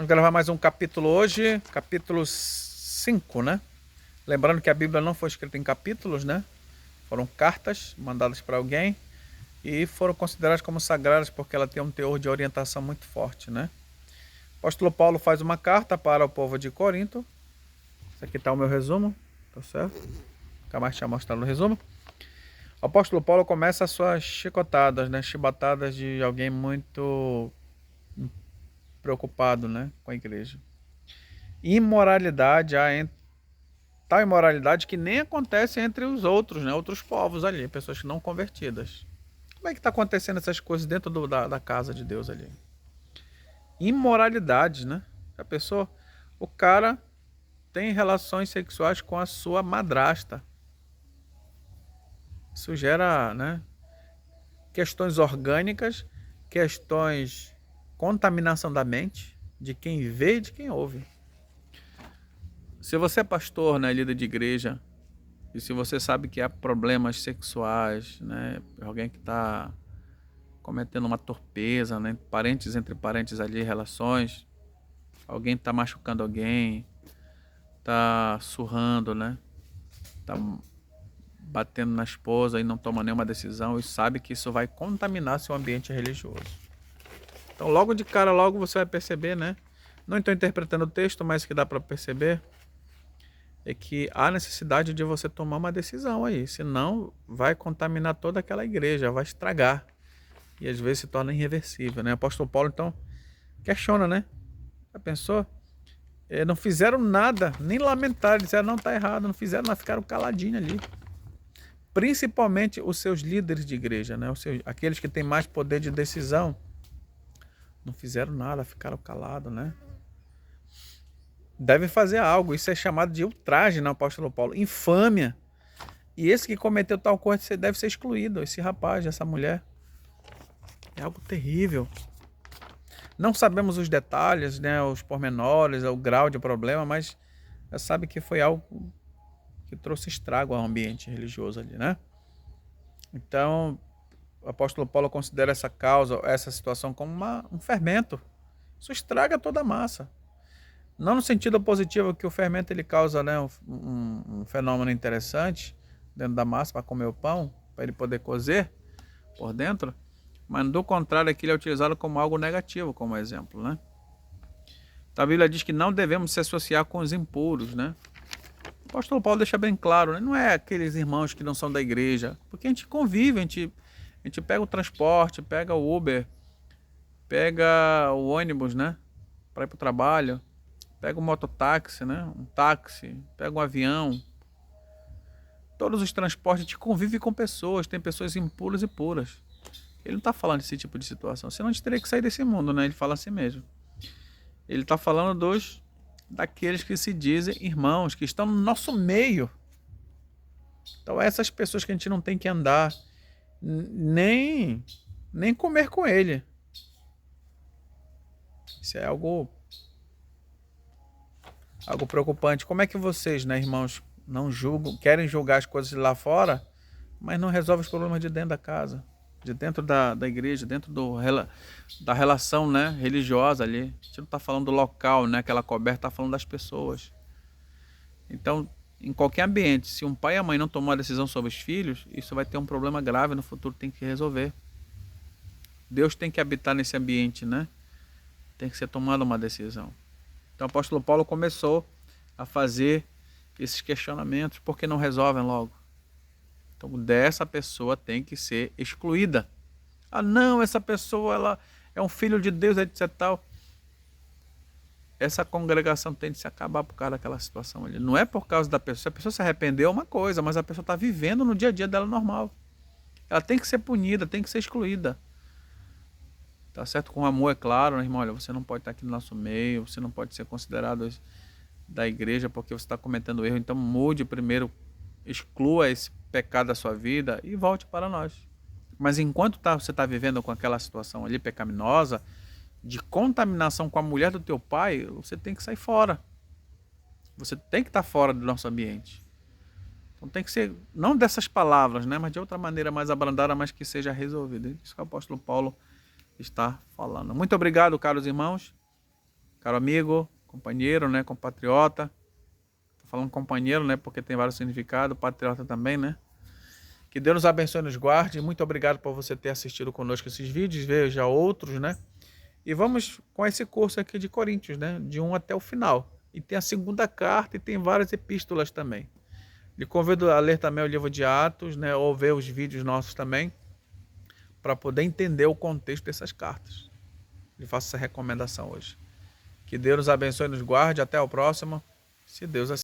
Vamos gravar mais um capítulo hoje, capítulo 5, né? Lembrando que a Bíblia não foi escrita em capítulos, né? Foram cartas mandadas para alguém e foram consideradas como sagradas porque ela tem um teor de orientação muito forte, né? O apóstolo Paulo faz uma carta para o povo de Corinto. Esse aqui está o meu resumo, tá certo? Nunca mais tinha mostrado o resumo. O apóstolo Paulo começa as suas chicotadas, né? Chibatadas de alguém muito preocupado, né? Com a igreja. Imoralidade, tal imoralidade que nem acontece entre os outros, né? Outros povos ali, pessoas que não convertidas. Como é que está acontecendo essas coisas dentro da casa de Deus ali? Imoralidade, né? A pessoa, o cara tem relações sexuais com a sua madrasta. Isso gera, né, questões orgânicas, questões contaminação da mente de quem vê e de quem ouve. Se você é pastor, né, líder de igreja, e se você sabe que há problemas sexuais, né, alguém que está cometendo uma torpeza, né, parentes entre parentes ali, relações, alguém está machucando alguém, está surrando, né, está batendo na esposa e não toma nenhuma decisão, e sabe que isso vai contaminar seu ambiente religioso. Então logo de cara, logo você vai perceber, né, não estou interpretando o texto, mas que dá para perceber é que há necessidade de você tomar uma decisão aí, senão vai contaminar toda aquela igreja, vai estragar e às vezes se torna irreversível, né? O apóstolo Paulo então questiona, né? Já pensou? Não fizeram nada, nem lamentaram, disseram não, tá errado, não fizeram nada, ficaram caladinhos ali. Principalmente os seus líderes de igreja, né? Aqueles que têm mais poder de decisão, não fizeram nada, ficaram calados, né? Deve fazer algo. Isso é chamado de ultraje, né, apóstolo Paulo? Infâmia. E esse que cometeu tal coisa deve ser excluído. Esse rapaz, essa mulher. É algo terrível. Não sabemos os detalhes, né, os pormenores, o grau de problema, mas já sabe que foi algo que trouxe estrago ao ambiente religioso ali, né? Então, o apóstolo Paulo considera essa causa, essa situação como um fermento. Isso estraga toda a massa. Não no sentido positivo que o fermento ele causa, né, um fenômeno interessante dentro da massa para comer o pão, para ele poder cozer por dentro, mas do contrário é que ele é utilizado como algo negativo, como exemplo, né? Então a Bíblia diz que não devemos se associar com os impuros, né? O apóstolo Paulo deixa bem claro, né? Não é aqueles irmãos que não são da igreja, porque a gente convive, a gente pega o transporte, pega o Uber, pega o ônibus, né, para ir para o trabalho, pega o mototáxi, né? Um táxi, pega um avião. Todos os transportes, a gente convive com pessoas, tem pessoas impuras e puras. Ele não está falando desse tipo de situação, senão a gente teria que sair desse mundo, né? Ele fala assim mesmo. Ele está falando daqueles que se dizem irmãos, que estão no nosso meio. Então essas pessoas que a gente não tem que andar, nem comer com ele. Isso é algo preocupante. Como é que vocês, né, irmãos, não julgam, querem julgar as coisas de lá fora, mas não resolvem os problemas de dentro da casa, de dentro da igreja, dentro da relação, né, religiosa ali. A gente não está falando do local, né, aquela coberta, está falando das pessoas. Então, em qualquer ambiente, se um pai e a mãe não tomar a decisão sobre os filhos, isso vai ter um problema grave no futuro, tem que resolver. Deus tem que habitar nesse ambiente, né? Tem que ser tomada uma decisão. Então o apóstolo Paulo começou a fazer esses questionamentos, porque não resolvem logo. Então dessa pessoa tem que ser excluída. Ah não, essa pessoa ela é um filho de Deus, etc. Tal. Essa congregação tem de se acabar por causa daquela situação ali. Não é por causa da pessoa. Se a pessoa se arrependeu é uma coisa, mas a pessoa está vivendo no dia a dia dela normal. Ela tem que ser punida, tem que ser excluída. Tá certo? Com amor, é claro, né, irmão? Olha, você não pode estar aqui no nosso meio, você não pode ser considerado da igreja porque você está cometendo erro. Então mude primeiro, exclua esse pecado da sua vida e volte para nós. Mas enquanto você está vivendo com aquela situação ali pecaminosa, de contaminação com a mulher do teu pai, você tem que sair fora. Você tem que estar fora do nosso ambiente. Então tem que ser, não dessas palavras, né, mas de outra maneira mais abrandada, mas que seja resolvida. Isso que o apóstolo Paulo está falando. Muito obrigado, caros irmãos. Caro amigo, companheiro, né, compatriota. Tô falando companheiro, né, porque tem vários significados, patriota também, né? Que Deus nos abençoe e nos guarde. Muito obrigado por você ter assistido conosco esses vídeos, veja outros, né? E vamos com esse curso aqui de Coríntios, né? De 1 até o final. E tem a segunda carta e tem várias epístolas também. Lhe convido a ler também o livro de Atos, né? Ou ver os vídeos nossos também, para poder entender o contexto dessas cartas. Lhe faço essa recomendação hoje. Que Deus nos abençoe e nos guarde. Até o próximo. Se Deus assim